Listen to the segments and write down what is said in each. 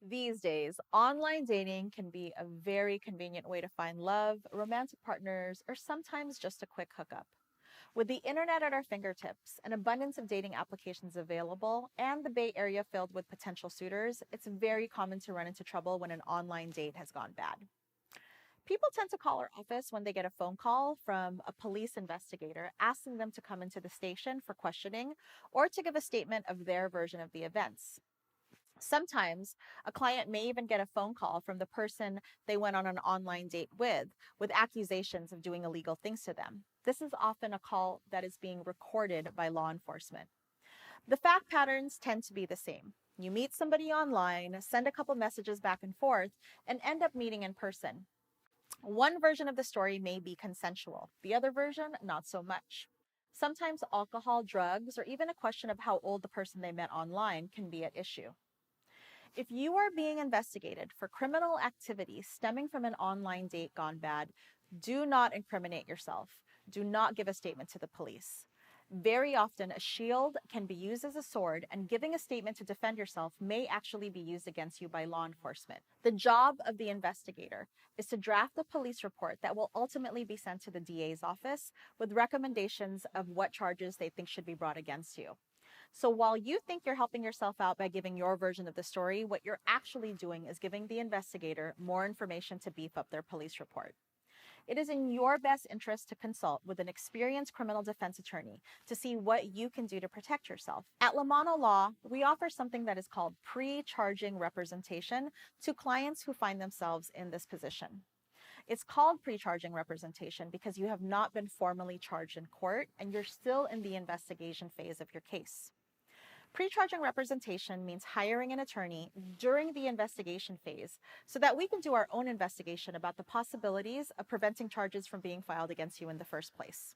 These days, online dating can be a very convenient way to find love, romantic partners, or sometimes just a quick hookup. With the internet at our fingertips, an abundance of dating applications available, and the Bay Area filled with potential suitors, it's very common to run into trouble when an online date has gone bad. People tend to call our office when they get a phone call from a police investigator asking them to come into the station for questioning or to give a statement of their version of the events. Sometimes a client may even get a phone call from the person they went on an online date with accusations of doing illegal things to them. This is often a call that is being recorded by law enforcement. The fact patterns tend to be the same. You meet somebody online, send a couple messages back and forth, and end up meeting in person. One version of the story may be consensual, the other version, not so much. Sometimes alcohol, drugs, or even a question of how old the person they met online can be at issue. If you are being investigated for criminal activity stemming from an online date gone bad, do not incriminate yourself. Do not give a statement to the police. Very often, a shield can be used as a sword, and giving a statement to defend yourself may actually be used against you by law enforcement. The job of the investigator is to draft a police report that will ultimately be sent to the DA's office with recommendations of what charges they think should be brought against you. So while you think you're helping yourself out by giving your version of the story, what you're actually doing is giving the investigator more information to beef up their police report. It is in your best interest to consult with an experienced criminal defense attorney to see what you can do to protect yourself. At Lamano Law, we offer something that is called pre-charging representation to clients who find themselves in this position. It's called pre-charging representation because you have not been formally charged in court and you're still in the investigation phase of your case. Pre-charging representation means hiring an attorney during the investigation phase so that we can do our own investigation about the possibilities of preventing charges from being filed against you in the first place.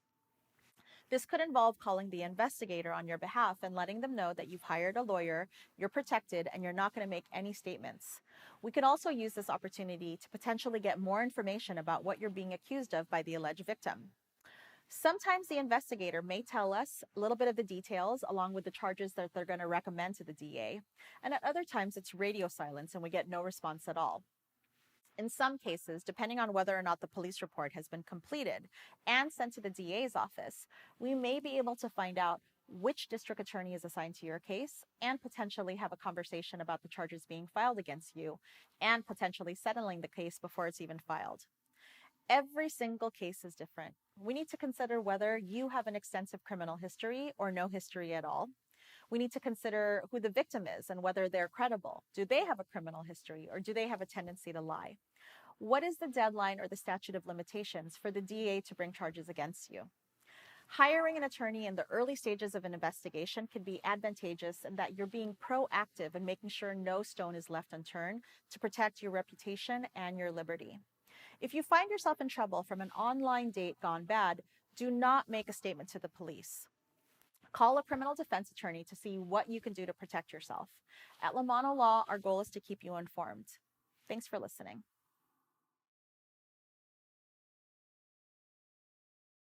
This could involve calling the investigator on your behalf and letting them know that you've hired a lawyer, you're protected, and you're not going to make any statements. We could also use this opportunity to potentially get more information about what you're being accused of by the alleged victim. Sometimes the investigator may tell us a little bit of the details along with the charges that they're going to recommend to the DA, and at other times it's radio silence and we get no response at all. In some cases, depending on whether or not the police report has been completed and sent to the DA's office, we may be able to find out which district attorney is assigned to your case and potentially have a conversation about the charges being filed against you and potentially settling the case before it's even filed. Every single case is different. We need to consider whether you have an extensive criminal history or no history at all. We need to consider who the victim is and whether they're credible. Do they have a criminal history or do they have a tendency to lie? What is the deadline or the statute of limitations for the DA to bring charges against you? Hiring an attorney in the early stages of an investigation can be advantageous in that you're being proactive and making sure no stone is left unturned to protect your reputation and your liberty. If you find yourself in trouble from an online date gone bad, do not make a statement to the police. Call a criminal defense attorney to see what you can do to protect yourself. At Lamano Law, our goal is to keep you informed. Thanks for listening.